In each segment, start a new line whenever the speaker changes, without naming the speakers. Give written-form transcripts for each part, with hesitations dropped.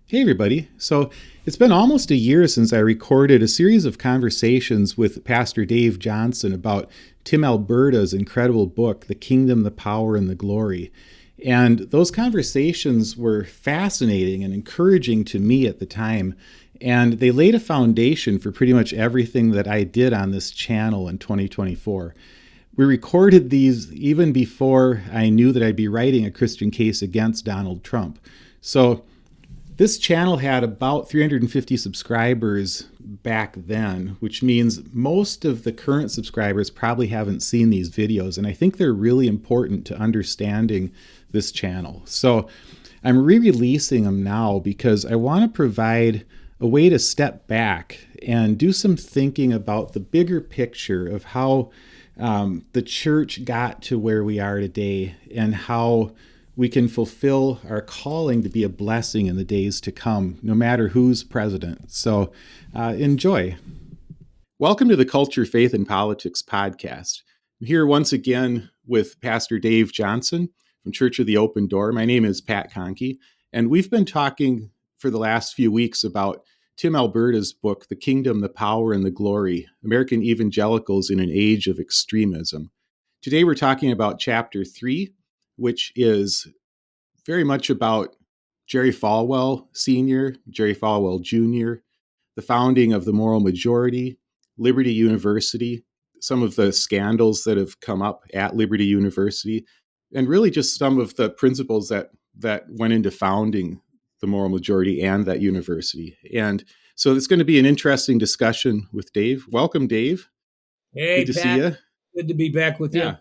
Hey, everybody. So it's been almost a year since I recorded a series of conversations with Pastor Dave Johnson about Tim Alberta's incredible book, The Kingdom, the Power, and the Glory. And those conversations were fascinating and encouraging to me at the time. And they laid a foundation for pretty much everything that I did on this channel in 2024. We recorded these even before I knew that I'd be writing a Christian case against Donald Trump. So this channel had about 350 subscribers back then, which means most of the current subscribers probably haven't seen these videos, and I think they're really important to understanding this channel. So I'm re-releasing them now because I want to provide a way to step back and do some thinking about the bigger picture of how the church got to where we are today and how we can fulfill our calling to be a blessing in the days to come, no matter who's president. So enjoy. Welcome to the Culture, Faith, and Politics podcast. I'm here once again with Pastor Dave Johnson from Church of the Open Door. My name is Pat Kahnke, and we've been talking for the last few weeks about Tim Alberta's book, The Kingdom, the Power, and the Glory, American Evangelicals in an Age of Extremism. Today we're talking about Chapter 3, which is very much about Jerry Falwell Sr., Jerry Falwell Jr., the founding of the Moral Majority, Liberty University, some of the scandals that have come up at Liberty University, and really just some of the principles that went into founding the Moral Majority and that university. And so it's going to be an interesting discussion with Dave. Welcome, Dave.
Hey,
Good to
Pat.
see you.
Good to be back with you.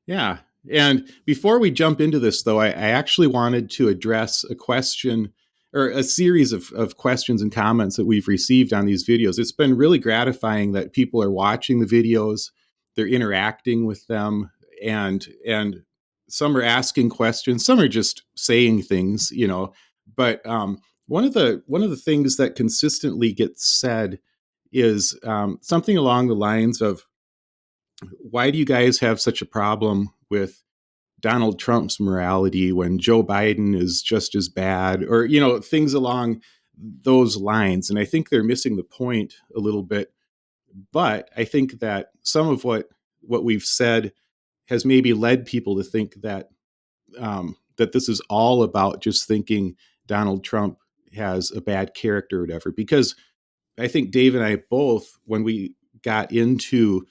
Yeah. And before we jump into this, though, I actually wanted to address a question or a series of questions and comments that we've received on these videos. It's been really gratifying that people are watching the videos, they're interacting with them, and some are asking questions, some are just saying things, But one of the things that consistently gets said is something along the lines of, why do you guys have such a problem with Donald Trump's morality when Joe Biden is just as bad, or, things along those lines? And I think they're missing the point a little bit. But I think that some of what we've said has maybe led people to think that that this is all about just thinking Donald Trump has a bad character or whatever. Because I think Dave and I both, when we got into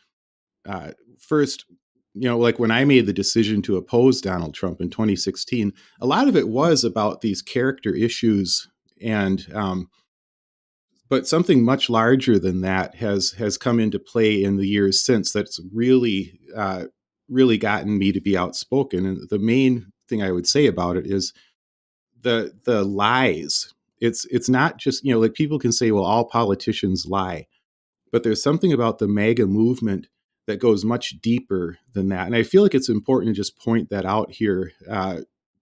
first, like when I made the decision to oppose Donald Trump in 2016, a lot of it was about these character issues, and but something much larger than that has come into play in the years since. That's really gotten me to be outspoken. And the main thing I would say about it is the lies. It's not just, like people can say, well, all politicians lie, but there's something about the MAGA movement that goes much deeper than that. And I feel like it's important to just point that out here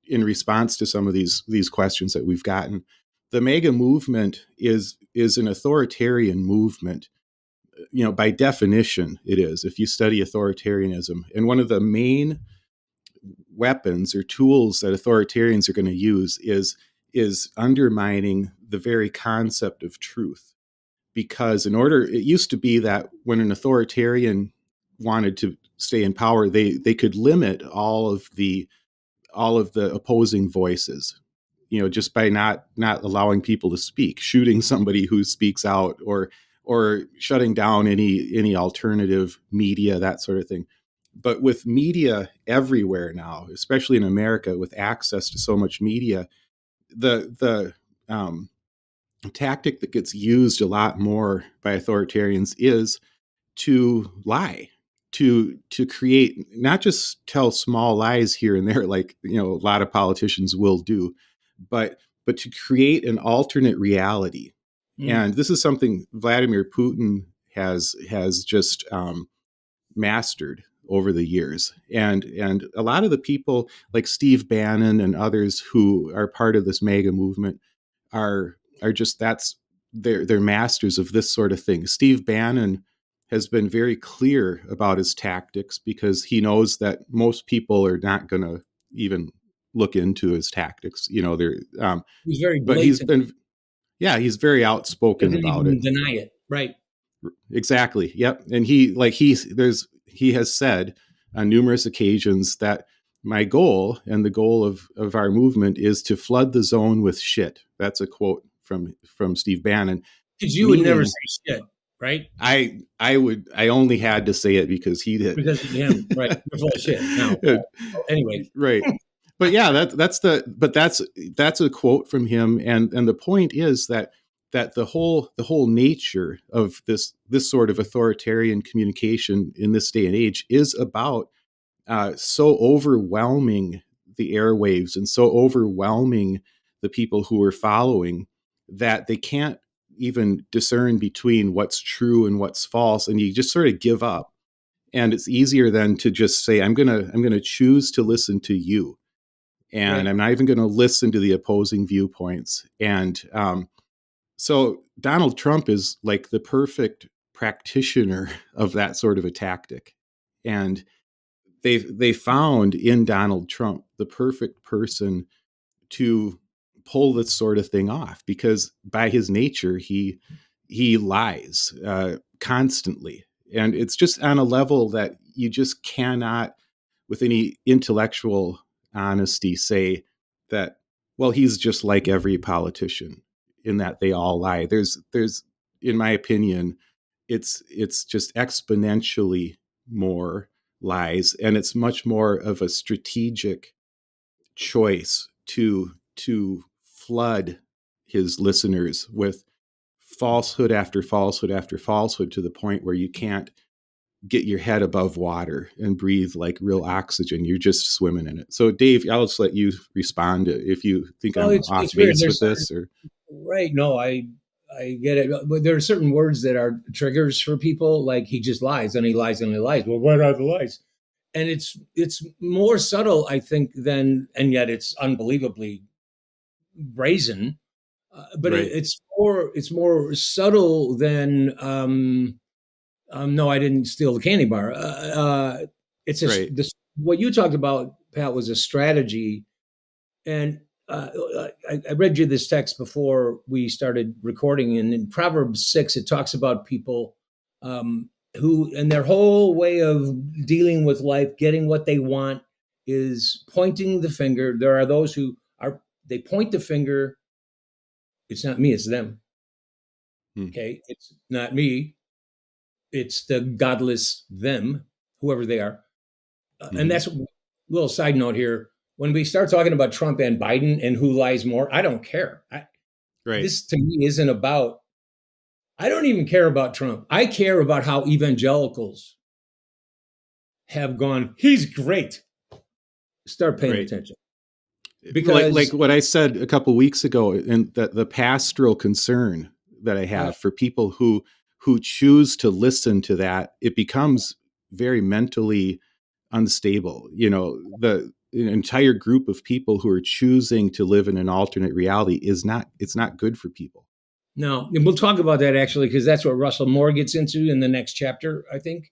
in response to some of these questions that we've gotten. The MAGA movement is an authoritarian movement. By definition, it is, if you study authoritarianism. And one of the main weapons or tools that authoritarians are going to use is undermining the very concept of truth. Because it used to be that when an authoritarian wanted to stay in power, they could limit all of the opposing voices, just by not allowing people to speak, shooting somebody who speaks out, or shutting down any alternative media, that sort of thing. But with media everywhere now, especially in America, with access to so much media, the tactic that gets used a lot more by authoritarians is to lie, to create, not just tell small lies here and there, like a lot of politicians will do, but to create an alternate reality. And this is something Vladimir Putin has just mastered over the years. And a lot of the people like Steve Bannon and others who are part of this MAGA movement are just, they're masters of this sort of thing. Steve Bannon has been very clear about his tactics because he knows that most people are not going to even look into his tactics.
He's very
but
blatant.
he's very outspoken
Doesn't
about it.
even deny it. Right.
Exactly. Yep. And he has said on numerous occasions that my goal and the goal of our movement is to flood the zone with shit. That's a quote from Steve Bannon.
Because you would never say shit, right?
I only had to say it because he did.
Because of him, right? You're full of shit. Now, anyway,
right. But yeah, that's a quote from him, and the point is that the whole nature of this sort of authoritarian communication in this day and age is about so overwhelming the airwaves and so overwhelming the people who are following that they can't even discern between what's true and what's false, and you just sort of give up. And it's easier then to just say, I'm gonna choose to listen to you, and
right.
I'm not even going to listen to the opposing viewpoints. And so Donald Trump is like the perfect practitioner of that sort of a tactic. And they found in Donald Trump the perfect person to pull this sort of thing off, because by his nature, he lies constantly. And it's just on a level that you just cannot, with any intellectual honesty, say that, well, he's just like every politician in that they all lie. There's in my opinion, it's just exponentially more lies, and it's much more of a strategic choice to flood his listeners with falsehood after falsehood after falsehood, to the point where you can't get your head above water and breathe like real oxygen. You're just swimming in it. So Dave, I'll just let you respond if you think I'm off base with this. Or
right. No, I get it. But there are certain words that are triggers for people. Like, he just lies and he lies and he lies. Well, what are the lies? And it's more subtle, I think, than, and yet it's unbelievably brazen. But
right.
it's more subtle than no, I didn't steal the candy bar. It's
right.
What you talked about, Pat, was a strategy. And I read you this text before we started recording, and in Proverbs 6, it talks about people who, and their whole way of dealing with life, getting what they want, is pointing the finger. There are those who they point the finger. It's not me, it's them. Okay, it's not me, it's the godless them, whoever they are. And that's a little side note here. When we start talking about Trump and Biden and who lies more, I don't care.
Right.
This to me isn't about, I don't even care about Trump. I care about how evangelicals have gone, he's great. Start paying attention.
Because like what I said a couple of weeks ago, and the pastoral concern that I have for people who choose to listen to that, it becomes very mentally unstable. The entire group of people who are choosing to live in an alternate reality it's not good for people.
No, and we'll talk about that actually, because that's what Russell Moore gets into in the next chapter, I think.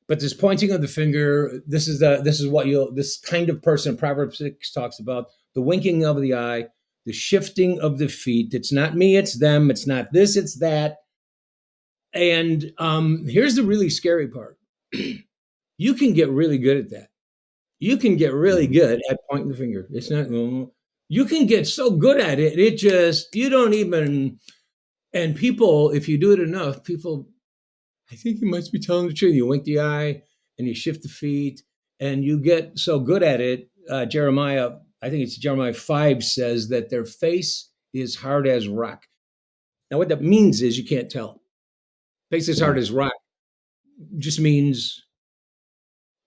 But this pointing of the finger, this kind of person Proverbs 6 talks about, the winking of the eye, the shifting of the feet. It's not me, it's them. It's not this, it's that. And here's the really scary part. You can get really good at that. You can get really good at pointing the finger. It's not, you can get so good at it. It just, you don't even, and people, if you do it enough, people, I think you must be telling the truth. You wink the eye and you shift the feet and you get so good at it. Jeremiah, I think it's Jeremiah 5 says that their face is hard as rock. Now, what that means is you can't tell. Face is hard as rock just means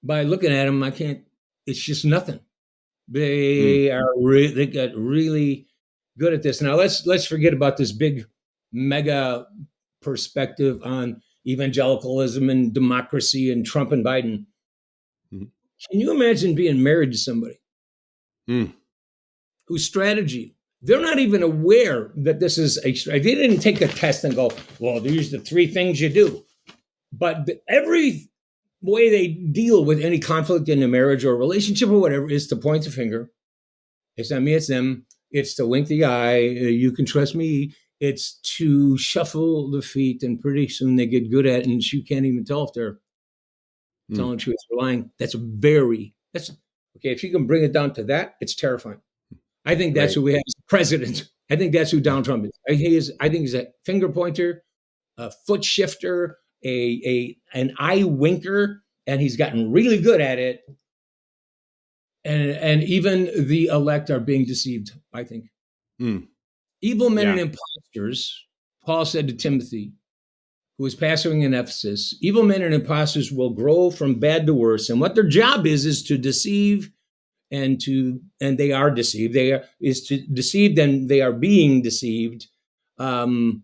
by looking at them, I can't, it's just nothing. They they got really good at this. Now let's forget about this big mega perspective on evangelicalism and democracy and Trump and Biden. Can you imagine being married to somebody whose strategy, they're not even aware that this is they didn't take a test and go, well, these are the three things you do. But way they deal with any conflict in a marriage or a relationship or whatever is to point the finger. It's not me, it's them. It's to wink the eye. You can trust me. It's to shuffle the feet, and pretty soon they get good at it, and you can't even tell if they're telling the truth or lying. That's okay. If you can bring it down to that, it's terrifying. I think that's who we have as president. I think that's who Donald Trump is. I think he's a finger pointer, a foot shifter, an eye winker, and he's gotten really good at it. And even the elect are being deceived, I think. Evil men and imposters, Paul said to Timothy, who was pastoring in Ephesus, evil men and imposters will grow from bad to worse. And what their job is to deceive and they are deceived. Is to deceive, and they are being deceived. And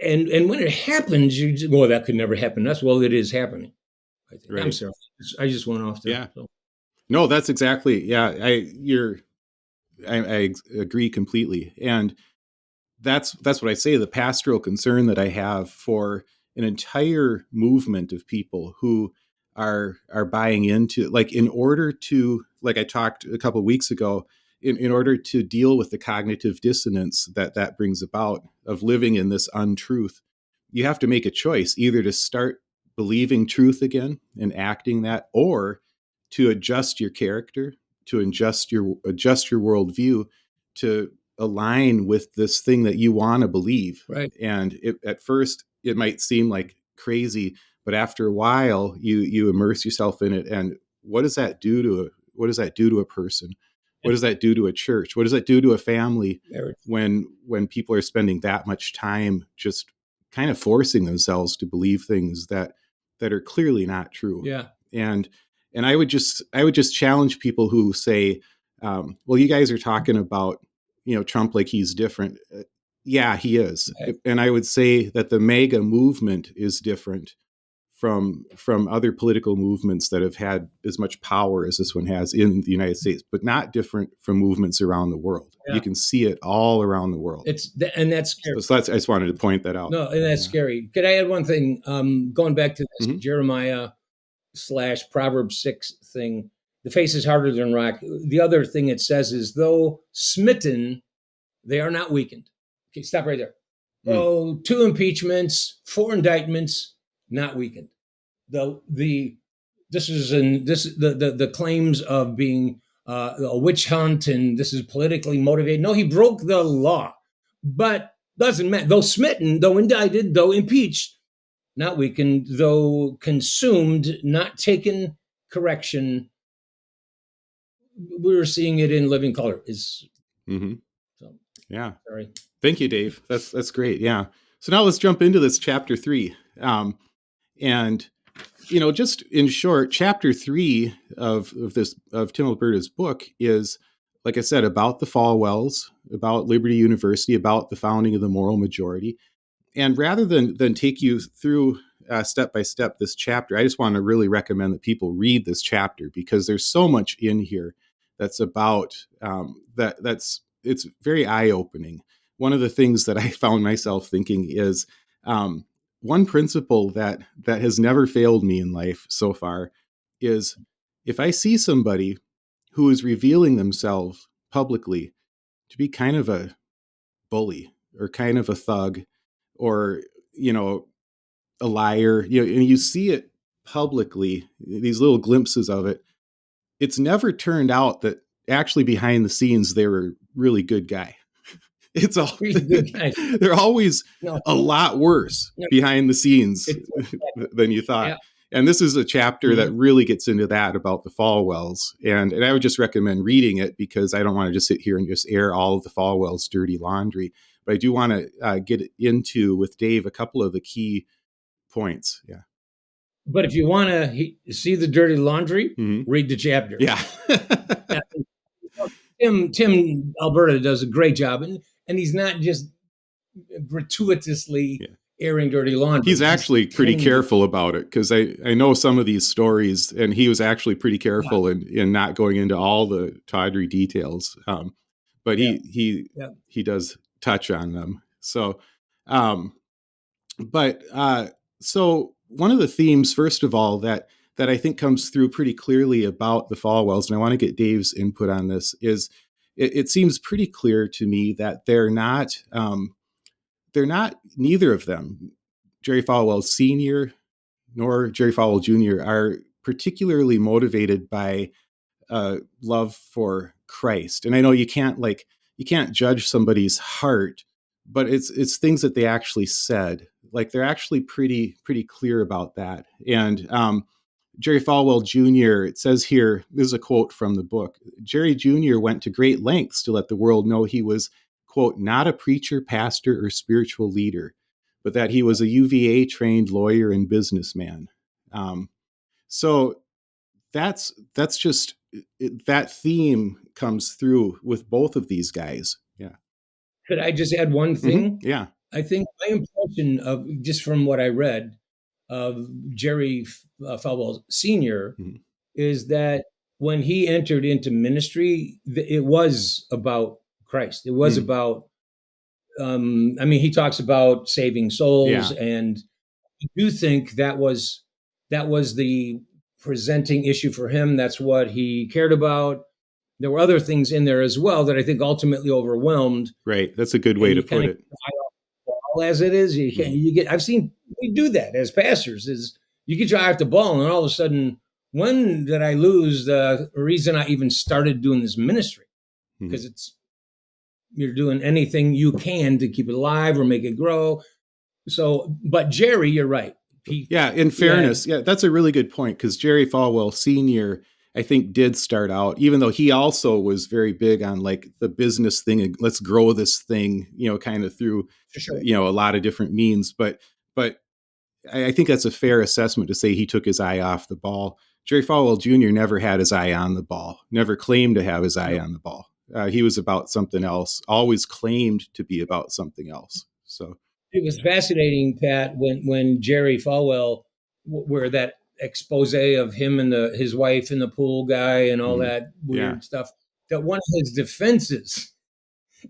when it happens, you just, well, that could never happen. Well, it is happening. I think. I'm sorry. I just went off there.
Yeah. So. No, that's exactly. Yeah. I agree completely. And that's what I say. The pastoral concern that I have for an entire movement of people who are buying into, like, in order to, like I talked a couple of weeks ago, in order to deal with the cognitive dissonance that brings about of living in this untruth, you have to make a choice, either to start believing truth again and acting that, or to adjust your character, to adjust your worldview to align with this thing that you want to believe.
Right.
And at first it might seem like crazy, but after a while you immerse yourself in it. And what does that do to a person? What does that do to a church? What does that do to a family when people are spending that much time just kind of forcing themselves to believe things that are clearly not true?
Yeah.
And I would just challenge people who say, well, you guys are talking about, Trump like he's different. Yeah, he is. Okay. And I would say that the MAGA movement is different from other political movements that have had as much power as this one has in the United States, but not different from movements around the world. Yeah. You can see it all around the world.
And that's scary.
So I just wanted to point that out.
No, and that's scary. Could I add one thing? Going back to this Jeremiah / Proverbs 6 thing, the face is harder than rock. The other thing it says is, though smitten, they are not weakened. Okay, stop right there. Oh, 2 impeachments, 4 indictments, not weakened. The claims of being a witch hunt and this is politically motivated. No, he broke the law, but doesn't matter. Though smitten, though indicted, though impeached, not weakened, though consumed, not taken correction. We're seeing it in living color. So,
yeah.
Sorry.
Thank you, Dave. That's great. Yeah. So now let's jump into this chapter 3. And just in short, chapter 3 of Tim Alberta's book is, like I said, about the Falwells, about Liberty University, about the founding of the moral majority. And rather than take you through step by step this chapter, I just want to really recommend that people read this chapter, because there's so much in here that's about it's very eye-opening. One of the things that I found myself thinking is one principle that has never failed me in life so far is, if I see somebody who is revealing themselves publicly to be kind of a bully or kind of a thug or, a liar, and you see it publicly, these little glimpses of it, it's never turned out that actually behind the scenes they were a really good guy. It's all they're always a lot worse behind the scenes than you thought. Yeah. And this is a chapter that really gets into that about the Falwells. And I would just recommend reading it, because I don't want to just sit here and just air all of the Falwells' dirty laundry. But I do want to get into, with Dave, a couple of the key points. Yeah.
But if you want to see the dirty laundry, read the chapter.
Yeah.
Tim Alberta does a great job. And he's not just gratuitously airing dirty laundry.
He's actually pretty careful about it, because I know some of these stories, and he was actually pretty careful in not going into all the tawdry details. But he does touch on them. So, so one of the themes, first of all, that I think comes through pretty clearly about the Falwells, and I want to get Dave's input on this, is it seems pretty clear to me that they're not neither of them, Jerry Falwell Sr. nor Jerry Falwell Jr. are particularly motivated by love for Christ. And I know you can't judge somebody's heart, but it's things that they actually said. Like, they're actually pretty clear about that. And Jerry Falwell Jr., it says here, this is a quote from the book, Jerry Jr. went to great lengths to let the world know he was, quote, not a preacher, pastor, or spiritual leader, but that he was a UVA trained lawyer and businessman. So that's just, that theme comes through with both of these guys. Yeah.
Could I just add one thing?
Mm-hmm. Yeah.
I think my impression of, just from what I read of Jerry Falwell Sr.
Mm-hmm.
is that when he entered into ministry, it was about Christ. It was about, he talks about saving souls, and I do think that was the presenting issue for him. That's what he cared about. There were other things in there as well that I think ultimately overwhelmed.
Right. That's a good way to put it.
As it is, I've seen we do that as pastors, is you get your eye off the ball, and all of a sudden, when did I lose the reason I even started doing this ministry? Because you're doing anything you can to keep it alive or make it grow. So, but Jerry, you're right.
In fairness, that's a really good point, because Jerry Falwell Sr., I think, did start out, even though he also was very big on like the business thing and let's grow this thing, kind of through, a lot of different means. But I think that's a fair assessment to say he took his eye off the ball. Jerry Falwell Jr. never had his eye on the ball, never claimed to have his eye on the ball. He was about something else, always claimed to be about something else. So
it was fascinating, Pat, when Jerry Falwell, where that expose of him and his wife and the pool guy and all that weird stuff, that one of his defenses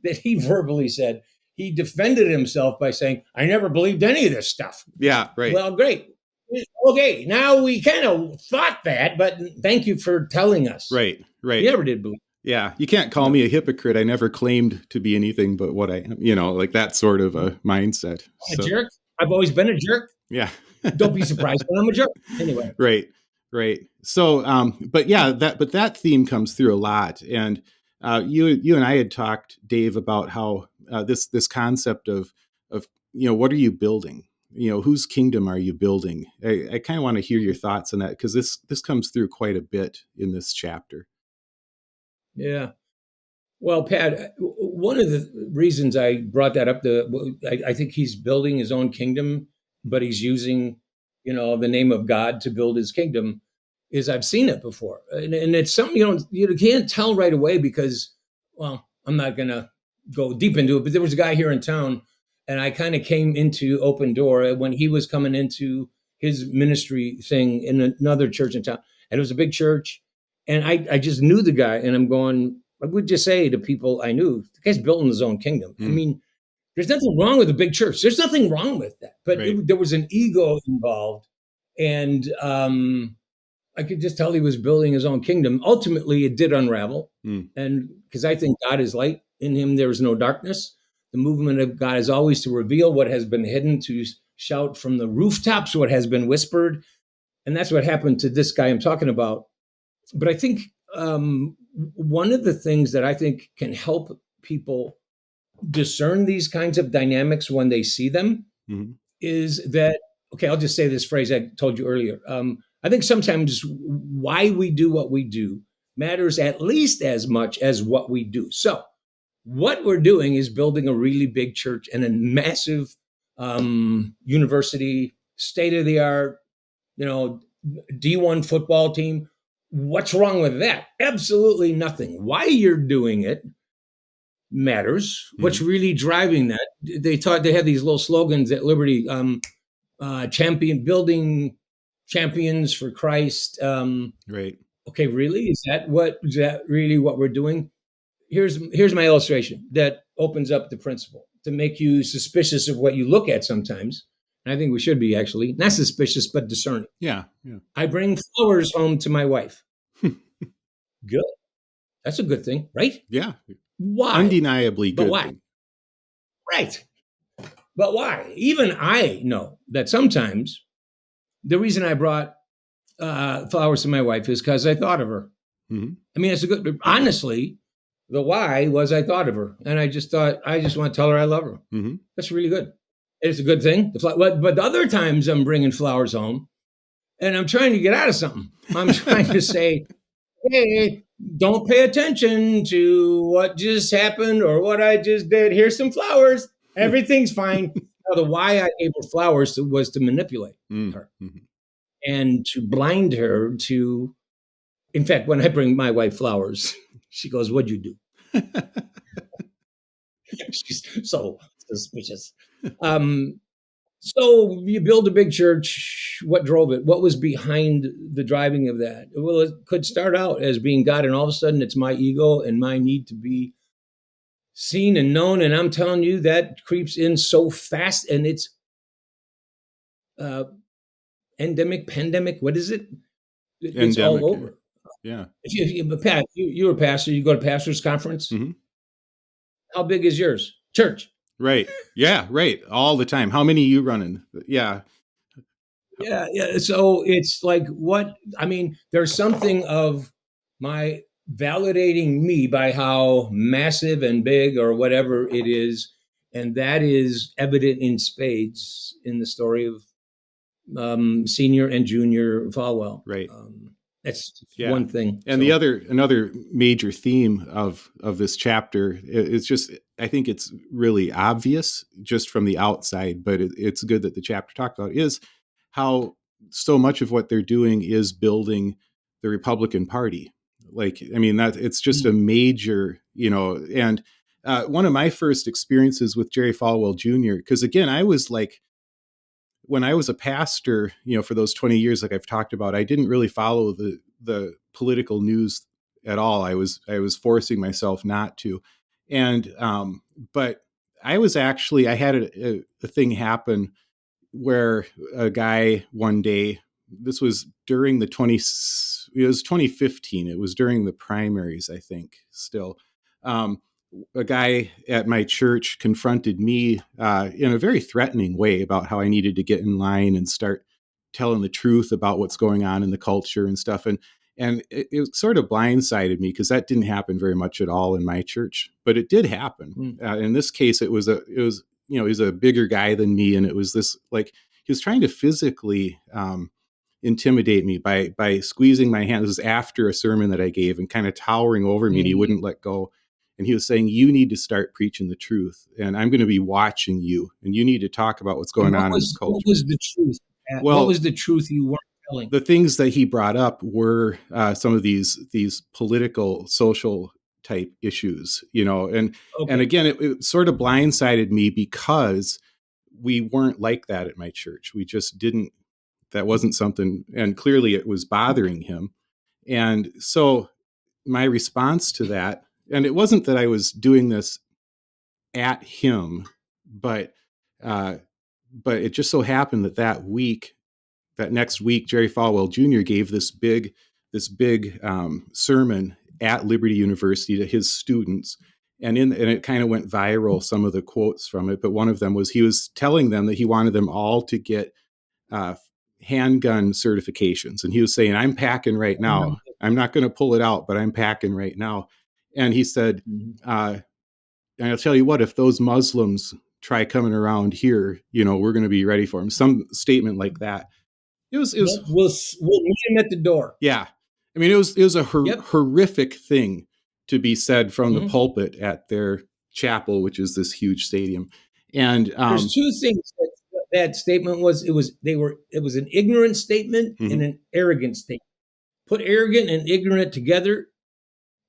that he verbally said, he defended himself by saying, I never believed any of this stuff.
Yeah, right.
Well, great. Okay, now we kind of thought that, but thank you for telling us.
Right.
He never did believe.
Yeah, you can't call me a hypocrite. I never claimed to be anything but what I am, like that sort of a mindset.
A jerk? I've always been a jerk.
Yeah.
Don't be surprised when I'm a jerk. Anyway.
Right. So, but that theme comes through a lot. And you and I had talked, Dave, about how this concept of what are you building? Whose kingdom are you building? I kind of want to hear your thoughts on that, because this comes through quite a bit in this chapter.
Yeah. Well, Pat, one of the reasons I brought that up, I think he's building his own kingdom, but he's using, the name of God to build his kingdom, is I've seen it before. And it's something you can't tell right away because, well, I'm not going to go deep into it, but there was a guy here in town, and I kind of came into Open Door when he was coming into his ministry thing in another church in town. And it was a big church. And I just knew the guy, and I'm going, I would just say to people I knew, the guy's building his own kingdom. I mean, there's nothing wrong with a big church. There's nothing wrong with that. But there was an ego involved. And I could just tell he was building his own kingdom. Ultimately, it did unravel. And because I think God is light, in him there is no darkness. The movement of God is always to reveal what has been hidden, to shout from the rooftops what has been whispered. And that's what happened to this guy I'm talking about. But I think one of the things that I think can help people discern these kinds of dynamics when they see them is that, okay, I'll just say this phrase I told you earlier. I think sometimes why we do what we do matters at least as much as what we do. So what we're doing is building a really big church and a massive university, state-of-the-art, D1 football team. What's wrong with that? Absolutely nothing. Why you're doing it matters. What's really driving that? They have these little slogans at Liberty, building champions for Christ.
Right.
Okay, really? Is that really what we're doing? Here's my illustration that opens up the principle to make you suspicious of what you look at sometimes. And I think we should be actually not suspicious, but discerning.
Yeah. Yeah.
I bring flowers home to my wife. Good. That's a good thing, right?
Yeah.
Why?
Undeniably
But
good
why?
thing.
Right. But why? Even I know that sometimes the reason I brought flowers to my wife is because I thought of her.
Mm-hmm.
I mean, it's a good, honestly, the why was I thought of her. And I just thought, I just want to tell her I love her.
Mm-hmm.
That's really good. It's a good thing. But the other times I'm bringing flowers home and I'm trying to get out of something. I'm trying to say, hey, don't pay attention to what just happened or what I just did. Here's some flowers. Everything's fine. Now, the why I gave her flowers was to manipulate her and to blind her to. In fact, when I bring my wife flowers, she goes, "What'd you do?" She's so suspicious. So you build a big church. What drove it? What was behind the driving of that? Well, it could start out as being God, and all of a sudden it's my ego and my need to be seen and known. And I'm telling you, that creeps in so fast, and it's endemic, pandemic. What is it? It's
Endemic,
all over.
Yeah.
Pat, you're a pastor. You go to pastors' conference.
Mm-hmm.
How big is yours? Church.
Right. Yeah. Right. All the time. How many are you running? Yeah.
Yeah. So it's like what I mean. There's something of my validating me by how massive and big or whatever it is, and that is evident in spades in the story of senior and junior Falwell.
Right.
That's one thing.
And another major theme of this chapter is just, I think it's really obvious just from the outside, but it's good that the chapter talked about, is how so much of what they're doing is building the Republican Party. Like, I mean, that it's just a major, and one of my first experiences with Jerry Falwell Jr., because again, I was like, when I was a pastor, for those 20 years, like I've talked about, I didn't really follow the political news at all. I was forcing myself not to. And, but I had a thing happen where a guy one day, this was during it was 2015. It was during the primaries, I think, still. A guy at my church confronted me in a very threatening way about how I needed to get in line and start telling the truth about what's going on in the culture and stuff. And it sort of blindsided me because that didn't happen very much at all in my church, but it did happen. In this case, he was a bigger guy than me. And it was this, like, he was trying to physically intimidate me by squeezing my hand. This was after a sermon that I gave and kind of towering over me, and he wouldn't let go. And he was saying, you need to start preaching the truth, and I'm going to be watching you, and you need to talk about what's going on in this culture.
What was the truth? Well, what was the truth you weren't telling?
The things that he brought up were some of these political, social type issues, and again, it sort of blindsided me because we weren't like that at my church. We just didn't. That wasn't something, and clearly it was bothering him. And so my response to that, and it wasn't that I was doing this at him, but it just so happened that next week, Jerry Falwell Jr. gave this big sermon at Liberty University to his students. And it kind of went viral, some of the quotes from it. But one of them was, he was telling them that he wanted them all to get handgun certifications. And he was saying, I'm packing right now. I'm not going to pull it out, but I'm packing right now. And he said, and I'll tell you what, if those Muslims try coming around here, we're going to be ready for them. Some statement like that. It was
we'll meet him at the door.
Yeah. I mean, it was a horrific thing to be said from the pulpit at their chapel, which is this huge stadium. And
there's two things that statement was. It was an ignorant statement and an arrogant statement. Put arrogant and ignorant together,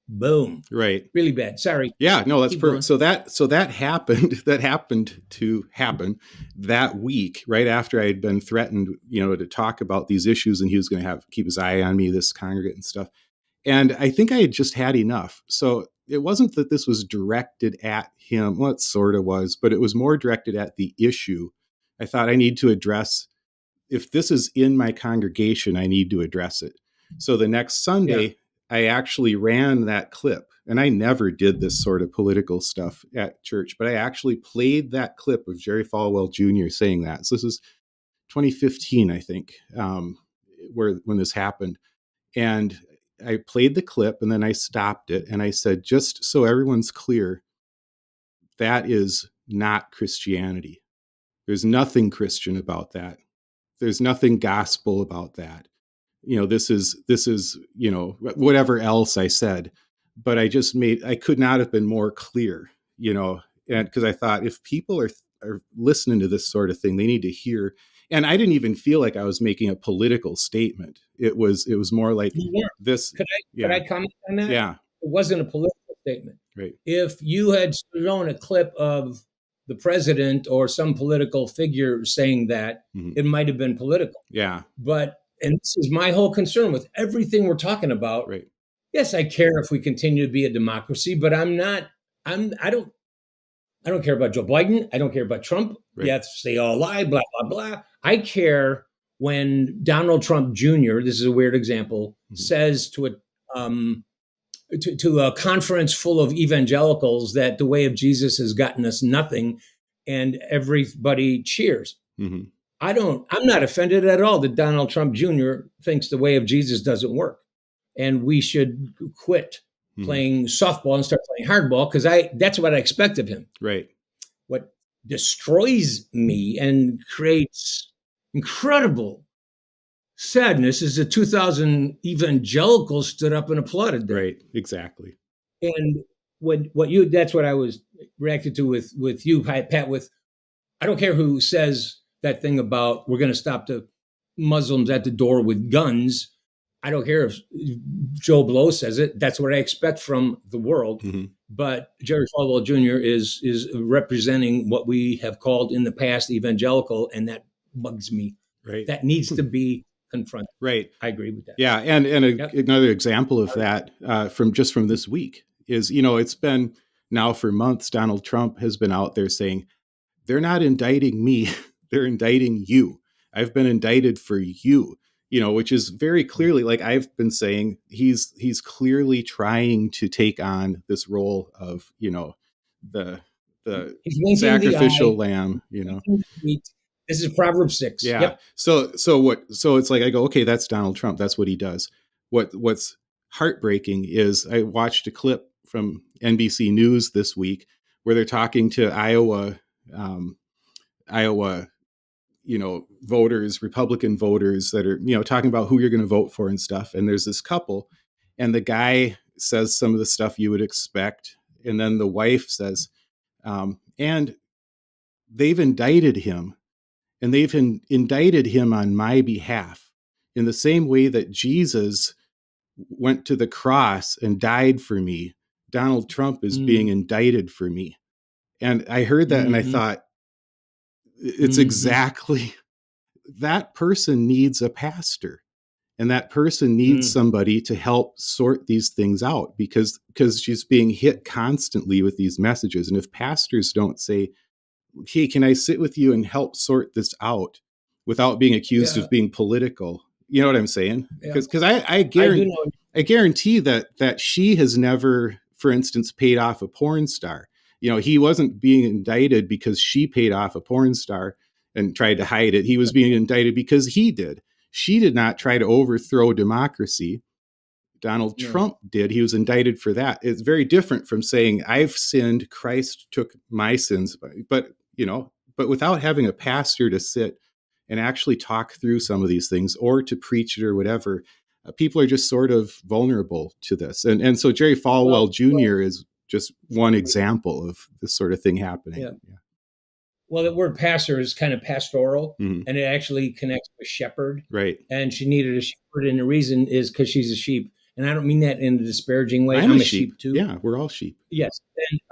boom.
Right.
Really bad. Sorry.
Yeah, no, that's perfect. So that happened. That happened to happen that week, right after I had been threatened, to talk about these issues, and he was going to keep his eye on me, this congregant and stuff. And I think I had just had enough. So it wasn't that this was directed at him. Well, it sort of was, but it was more directed at the issue. I thought I need to address, if this is in my congregation, I need to address it. So the next Sunday, I actually ran that clip. And I never did this sort of political stuff at church, but I actually played that clip of Jerry Falwell Jr. saying that. So this is 2015, I think, when this happened. And I played the clip and then I stopped it and I said, just so everyone's clear, that is not Christianity. There's nothing Christian about that. There's nothing gospel about that. This is, whatever else I said, but I could not have been more clear, and because I thought if people are listening to this sort of thing, they need to hear. And I didn't even feel like I was making a political statement. It was more like this.
Could I comment on that?
Yeah.
It wasn't a political statement.
Right.
If you had shown a clip of the president or some political figure saying that, it might have been political.
Yeah.
And this is my whole concern with everything we're talking about.
Right.
Yes, I care if we continue to be a democracy, but I don't care about Joe Biden. I don't care about Trump.
Right.
Yes, they all lie, blah, blah, blah. I care when Donald Trump Jr., this is a weird example, says to a conference full of evangelicals that the way of Jesus has gotten us nothing, and everybody cheers.
Mm-hmm.
I'm not offended at all that Donald Trump Jr. thinks the way of Jesus doesn't work. And we should quit playing softball and start playing hardball, because that's what I expect of him.
Right.
What destroys me and creates incredible sadness is the 2,000 evangelicals stood up and applauded them.
Right. Exactly.
And that's what I was reacted to with you, Pat, I don't care who says that thing about we're going to stop the Muslims at the door with guns. I don't care if Joe Blow says it. That's what I expect from the world. Mm-hmm. But Jerry Falwell Jr. is representing what we have called in the past evangelical, and that bugs me.
Right.
That needs to be confronted.
Right.
I agree with that.
Yeah, and another example of that from this week is, it's been now for months, Donald Trump has been out there saying, they're not indicting me, they're indicting you. I've been indicted for you. Which is very clearly, like I've been saying, he's clearly trying to take on this role of, the sacrificial lamb,
This is Proverbs 6.
Yeah.
Yep.
So it's like, I go, okay, that's Donald Trump. That's what he does. What's heartbreaking is I watched a clip from NBC News this week where they're talking to Iowa, voters, Republican voters that are, talking about who you're going to vote for and stuff. And there's this couple, and the guy says some of the stuff you would expect. And then the wife says, and they've indicted him, and they've indicted him on my behalf in the same way that Jesus went to the cross and died for me. Donald Trump is being indicted for me. And I heard that and I thought, it's exactly, that person needs a pastor, and that person needs somebody to help sort these things out, because she's being hit constantly with these messages. And if pastors don't say, hey, can I sit with you and help sort this out without being accused of being political? You know what I'm saying? Because I guarantee that she has never, for instance, paid off a porn star. He wasn't being indicted because she paid off a porn star and tried to hide it. He was being indicted because he did. She did not try to overthrow democracy. Donald Trump did. He was indicted for that. It's very different from saying, I've sinned, Christ took my sins. But without having a pastor to sit and actually talk through some of these things, or to preach it or whatever, people are just sort of vulnerable to this. And so Jerry Falwell Jr. is just one example of this sort of thing happening.
Yeah. Well, the word pastor is kind of pastoral, and it actually connects with shepherd.
Right.
And she needed a shepherd, and the reason is because she's a sheep. And I don't mean that in a disparaging way.
I'm a sheep too. Yeah, we're all sheep.
Yes.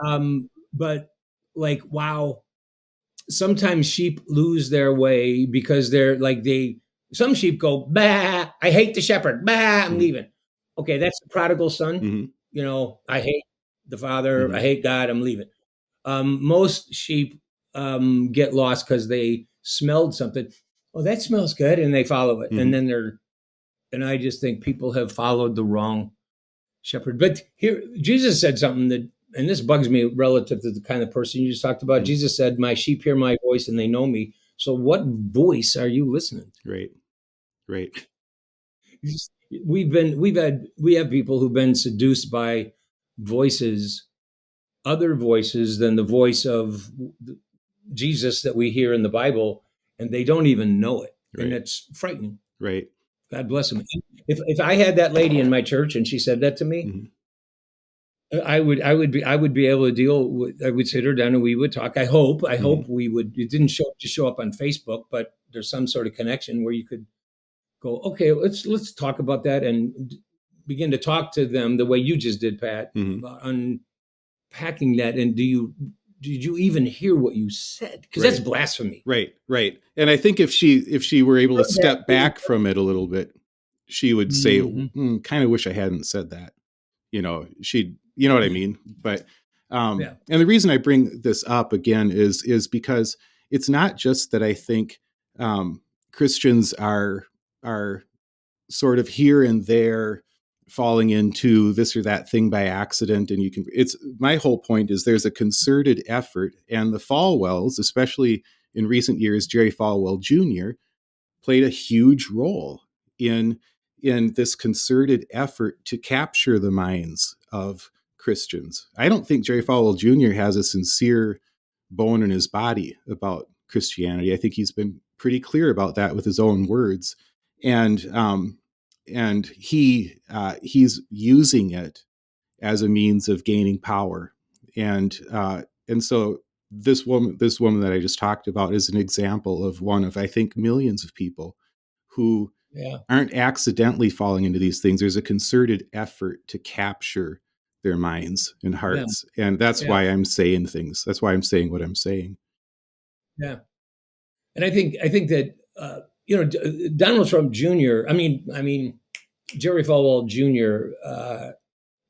And, but like, wow, sometimes sheep lose their way because some sheep go, bah, I hate the shepherd, bah, I'm leaving. Okay, that's the prodigal son. I hate the father, I hate God, I'm leaving. Most sheep get lost because they smelled something. Oh, that smells good, and they follow it, and then and I just think people have followed the wrong shepherd. But here, Jesus said something that, and this bugs me relative to the kind of person you just talked about. Jesus said, "My sheep hear my voice, and they know me." So, what voice are you listening to?
Right.
We have people who've been seduced by voices, other voices than the voice of Jesus that we hear in the Bible, and they don't even know it, and it's frightening.
Right.
God bless them. If I had that lady in my church and she said that to me, I would be able to deal with. I would sit her down and we would talk. I hope we would. It didn't show up on Facebook, but there's some sort of connection where you could go, okay, let's talk about that and begin to talk to them the way you just did, Pat, unpacking that. And did you even hear what you said? Because that's blasphemy.
Right. And I think if she were able to step back from it a little bit, she would say, kind of wish I hadn't said that. You know what I mean? But, and the reason I bring this up again is because it's not just that I think, Christians are sort of here and there falling into this or that thing by accident. And my whole point is there's a concerted effort, and the Falwells, especially in recent years, Jerry Falwell Jr. played a huge role in this concerted effort to capture the minds of Christians. I don't think Jerry Falwell Jr. has a sincere bone in his body about Christianity. I think he's been pretty clear about that with his own words. And he's using it as a means of gaining power. And so this woman that I just talked about is an example of one of, I think, millions of people who aren't accidentally falling into these things. There's a concerted effort to capture their minds and hearts. Yeah. And that's why I'm saying things. That's why I'm saying what I'm saying. Yeah.
And I think that, Donald Trump Jr., I mean, Jerry Falwell Jr.,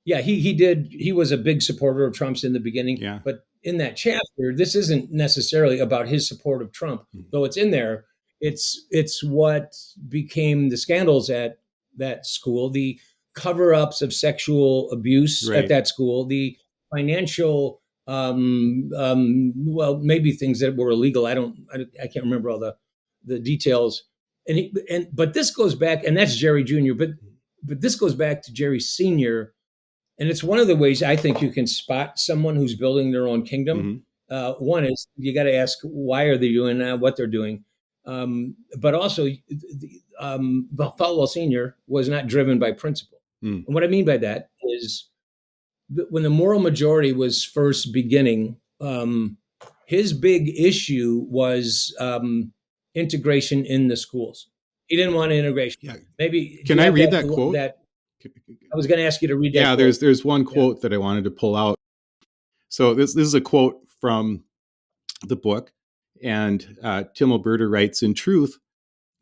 he was a big supporter of Trump's in the beginning.
Yeah.
But in that chapter, this isn't necessarily about his support of Trump, though it's in there. It's what became the scandals at that school, the cover-ups of sexual abuse at that school, the financial, maybe things that were illegal. I can't remember all the details. But this goes back, and that's Jerry Jr., but this goes back to Jerry Sr., and it's one of the ways I think you can spot someone who's building their own kingdom. One is you got to ask, why are they doing what they're doing? But also, Falwell Sr. was not driven by principle. And what I mean by that is when the moral majority was first beginning, his big issue was integration in the schools. He didn't want integration.
Yeah.
Maybe
can I read that quote?
I was going to ask you to read that.
Yeah, quote. There's one quote that I wanted to pull out. So this is a quote from the book, and Tim Alberta writes, "In truth,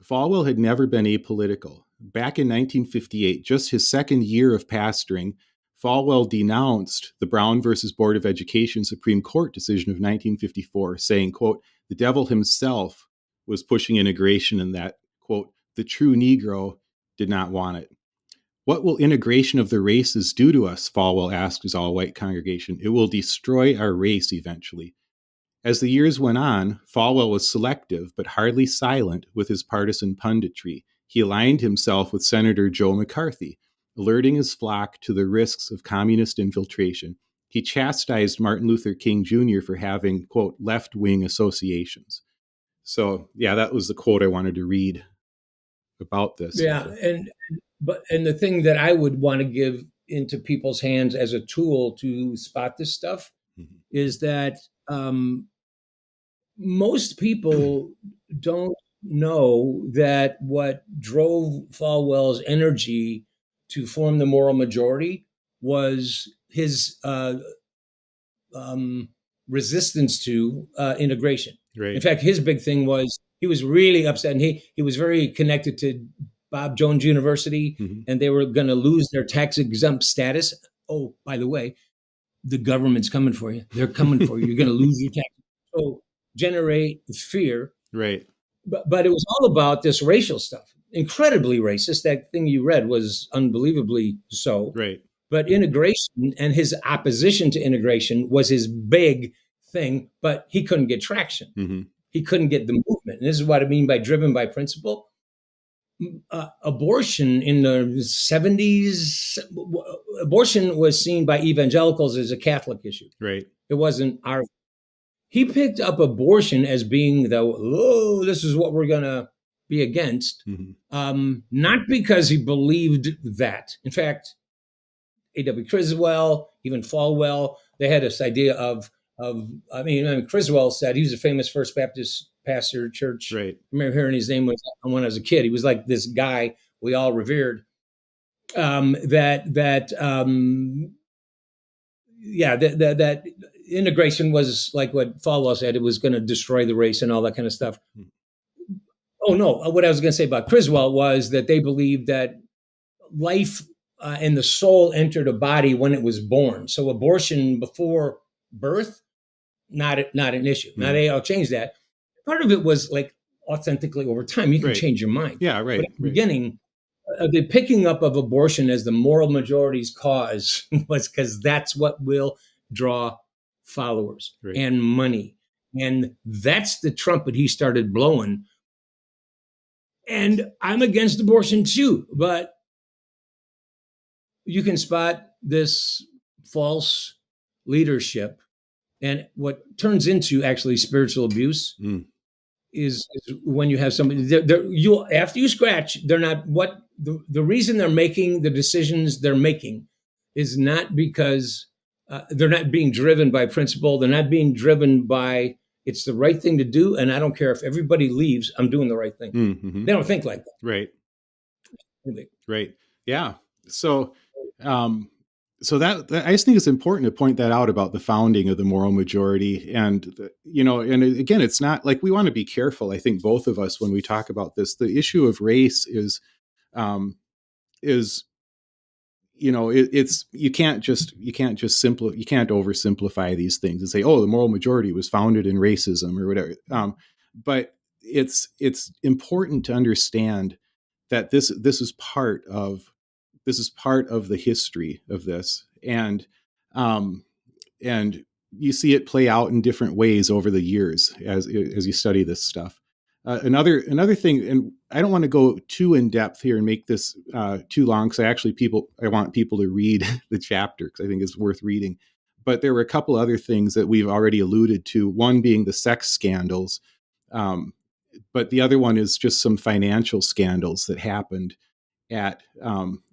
Falwell had never been apolitical. Back in 1958, just his second year of pastoring, Falwell denounced the Brown versus Board of Education Supreme Court decision of 1954, saying, quote, the devil himself was pushing integration and that, quote, the true Negro did not want it. What will integration of the races do to us? Falwell asked his all-white congregation. It will destroy our race eventually. As the years went on, Falwell was selective but hardly silent with his partisan punditry. He aligned himself with Senator Joe McCarthy, alerting his flock to the risks of communist infiltration. He chastised Martin Luther King Jr. for having, quote, left-wing associations." So, yeah, that was the quote I wanted to read about this.
Yeah, and the thing that I would want to give into people's hands as a tool to spot this stuff is that most people don't know that what drove Falwell's energy to form the moral majority was his resistance to integration.
Right.
In fact, his big thing was he was really upset, and he was very connected to Bob Jones University, and they were going to lose their tax-exempt status. Oh, by the way, the government's coming for you. They're coming for you. You're going to lose your tax. So generate fear.
Right.
But it was all about this racial stuff. Incredibly racist. That thing you read was unbelievably so.
Right.
But integration and his opposition to integration was his big thing, but he couldn't get traction.
Mm-hmm.
He couldn't get the movement. And this is what I mean by driven by principle. Abortion in the 70s, abortion was seen by evangelicals as a Catholic issue.
Right.
It wasn't our. He picked up abortion as being this is what we're going to be against.
Mm-hmm.
Not because he believed that. In fact, A.W. Criswell, even Falwell, they had this idea of Criswell said he was a famous First Baptist pastor church.
Right.
I remember hearing his name when I was a kid. He was like this guy we all revered. That integration was like what Falwell said. It was going to destroy the race and all that kind of stuff. Mm-hmm. Oh no! What I was going to say about Criswell was that they believed that life and the soul entered a body when it was born. So abortion before birth, not an issue.
Mm-hmm.
Now they'll change that. Part of it was like authentically over time, you can change your mind.
Yeah, right.
But at the beginning, the picking up of abortion as the moral majority's cause was because that's what will draw followers and money. And that's the trumpet he started blowing. And I'm against abortion too, but you can spot this false leadership and what turns into actually spiritual abuse is when you have somebody after you scratch, they're not what the reason they're making the decisions they're making is not because they're not being driven by principle. They're not being driven by it's the right thing to do. And I don't care if everybody leaves, I'm doing the right thing. Mm-hmm. They don't think like that.
Right. Right. Yeah. So that I just think it's important to point that out about the founding of the moral majority. And, and again, it's not like we want to be careful. I think both of us, when we talk about this, the issue of race is you can't oversimplify these things and say, oh, the moral majority was founded in racism or whatever. But it's important to understand that this is part of the history of this, and you see it play out in different ways over the years as you study this stuff. Another thing, and I don't want to go too in depth here and make this too long, because I want people to read the chapter because I think it's worth reading. But there were a couple other things that we've already alluded to. One being the sex scandals, but the other one is just some financial scandals that happened at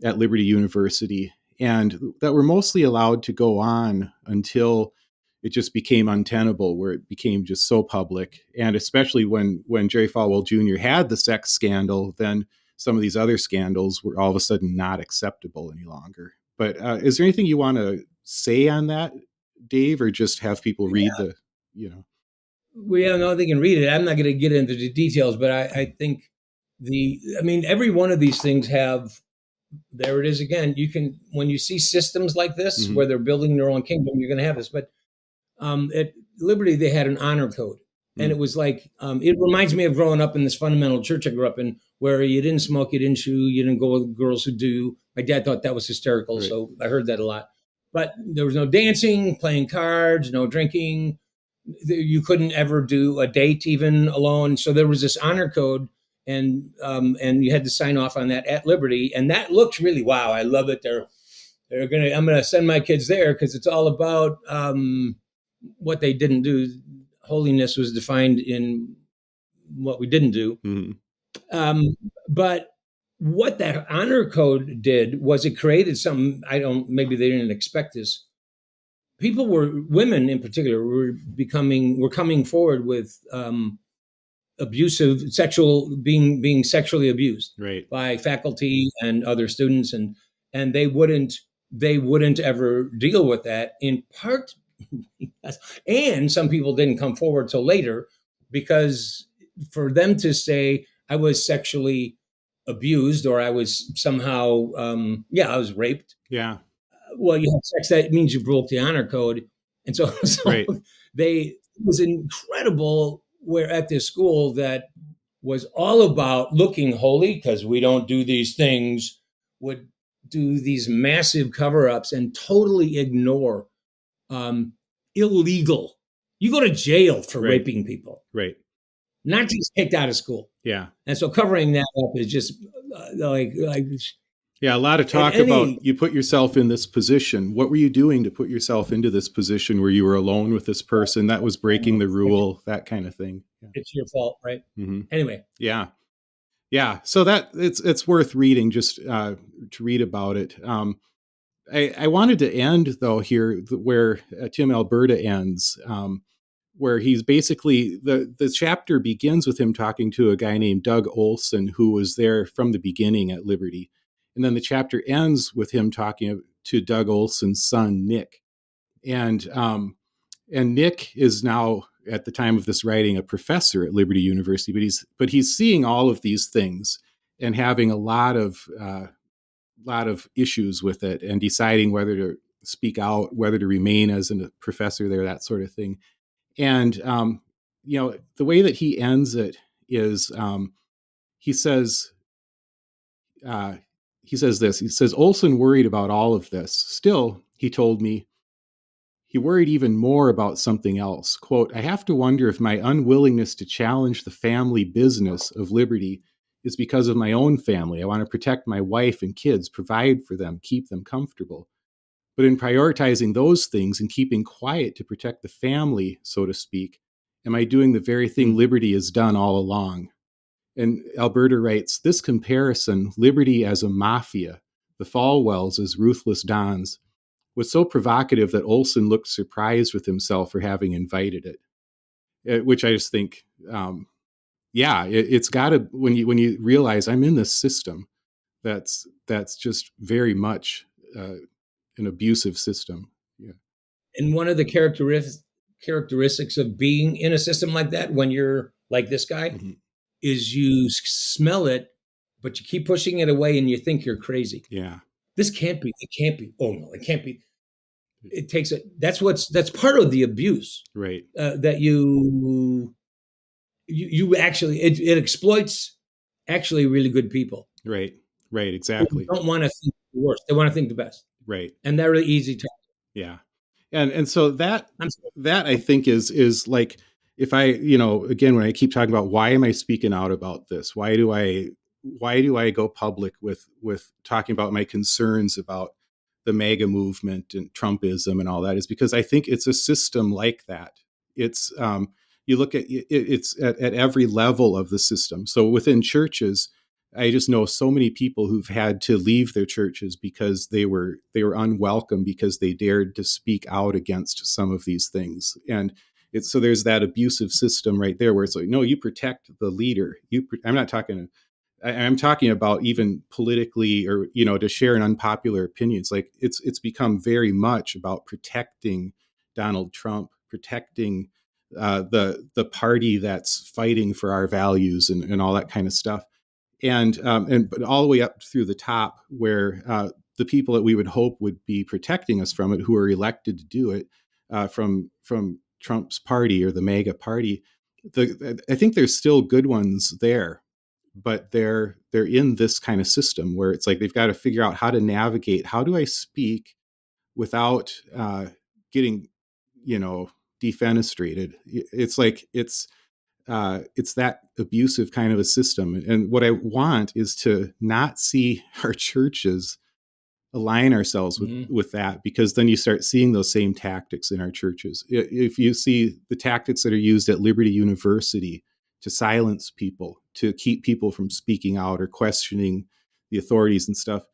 Liberty University, and that were mostly allowed to go on until it just became untenable, where it became just so public. And especially when Jerry Falwell Jr. had the sex scandal, then some of these other scandals were all of a sudden not acceptable any longer. But is there anything you want to say on that, Dave, or just have people read
Well, they can read it. I'm not going to get into the details, but I think every one of these things have, there it is again. You can, when you see systems like this, mm-hmm. where they're building their own kingdom, you're going to have this. But at Liberty, they had an honor code. Mm-hmm. And it was like, it reminds me of growing up in this fundamental church I grew up in, where you didn't smoke, you didn't chew, you didn't go with girls who do. My dad thought that was hysterical. Right. So I heard that a lot. But there was no dancing, playing cards, no drinking. You couldn't ever do a date even alone. So there was this honor code. And you had to sign off on that at Liberty, and that looks really wow. I love it. I'm gonna send my kids there because it's all about what they didn't do. Holiness was defined in what we didn't do. Mm-hmm. But what that honor code did was it created something. Maybe they didn't expect this. Women in particular, were coming forward with. Abusive being sexually abused, right, by faculty and other students, and they wouldn't ever deal with that, in part. And some people didn't come forward till later, because for them to say I was sexually abused or I was somehow I was raped.
Yeah.
Well, you have sex, that means you broke the honor code, and so right. It was incredible where at this school that was all about looking holy because we don't do these things, would do these massive cover-ups and totally ignore illegal. You go to jail for raping people.
Right.
Not just kicked out of school.
Yeah.
And so covering that up is just like
yeah, a lot of talk about you put yourself in this position. What were you doing to put yourself into this position where you were alone with this person? That was breaking the rule, that kind of thing. Yeah.
It's your fault, right? Mm-hmm. Anyway.
Yeah. Yeah. So that it's worth reading just to read about it. I wanted to end though here where Tim Alberta ends, where he's basically the chapter begins with him talking to a guy named Doug Olson, who was there from the beginning at Liberty. And then the chapter ends with him talking to Doug Olson's son, Nick. And Nick is now, at the time of this writing, a professor at Liberty University, but he's seeing all of these things and having a lot of issues with it and deciding whether to speak out, whether to remain as a professor there, that sort of thing. And, the way that he ends it is he says this. He says, Olson worried about all of this. Still, he told me, he worried even more about something else. Quote, I have to wonder if my unwillingness to challenge the family business of Liberty is because of my own family. I want to protect my wife and kids, provide for them, keep them comfortable. But in prioritizing those things and keeping quiet to protect the family, so to speak, am I doing the very thing Liberty has done all along? And Alberta writes, this comparison, Liberty as a mafia, the Falwells as ruthless dons, was so provocative that Olson looked surprised with himself for having invited it, which I just think, it's got to, when you realize I'm in this system, that's just very much an abusive system. Yeah.
And one of the characteristics of being in a system like that, when you're like this guy, mm-hmm. is you smell it, but you keep pushing it away and you think you're crazy.
Yeah.
This can't be. It can't be. Oh no, it can't be. It takes it. That's part of the abuse.
Right.
That you actually, it exploits actually really good people.
Right. Right. Exactly.
They don't want to think the worst. They want to think the best.
Right.
And they're really easy to.
Yeah. And so that I think is like, if I, again, when I keep talking about why am I speaking out about this? Why do I go public with talking about my concerns about the MAGA movement and Trumpism and all that, is because I think it's a system like that. It's, you look at it's at every level of the system. So within churches, I just know so many people who've had to leave their churches because they were unwelcome because they dared to speak out against some of these things. And so there's that abusive system right there where it's like, no, you protect the leader. I'm talking about even politically, or, to share an unpopular opinion. It's like, it's become very much about protecting Donald Trump, protecting the party that's fighting for our values and all that kind of stuff. But all the way up through the top where the people that we would hope would be protecting us from it, who are elected to do it from Trump's party or the MAGA party, I think there's still good ones there, but they're in this kind of system where it's like they've got to figure out how to navigate. How do I speak without getting, defenestrated? It's like it's that abusive kind of a system. And what I want is to not see our churches align ourselves with that, because then you start seeing those same tactics in our churches. If you see the tactics that are used at Liberty University to silence people, to keep people from speaking out or questioning the authorities and stuff,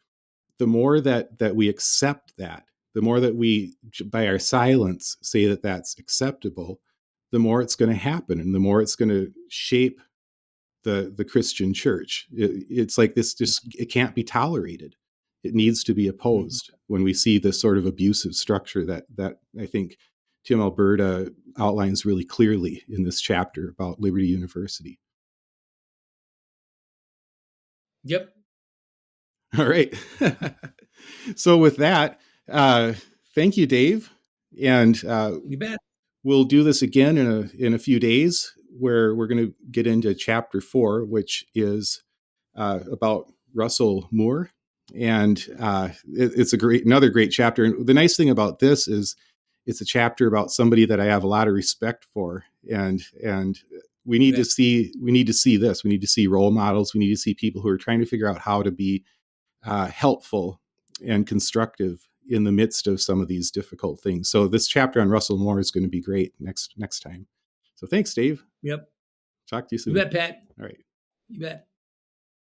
the more that we accept that, the more that we, by our silence, say that that's acceptable, the more it's going to happen, and the more it's going to shape the Christian church. It's like this it can't be tolerated. It needs to be opposed when we see this sort of abusive structure that I think Tim Alberta outlines really clearly in this chapter about Liberty University.
Yep.
All right. So with that, thank you, Dave. And
you bet.
We'll do this again in a few days where we're going to get into chapter 4, which is about Russell Moore. And it's another great chapter. And the nice thing about this is it's a chapter about somebody that I have a lot of respect for. And we need to see this. We need to see role models. We need to see people who are trying to figure out how to be helpful and constructive in the midst of some of these difficult things. So this chapter on Russell Moore is going to be great next time. So thanks, Dave.
Yep.
Talk to you soon.
You bet, Pat.
All right.
You bet.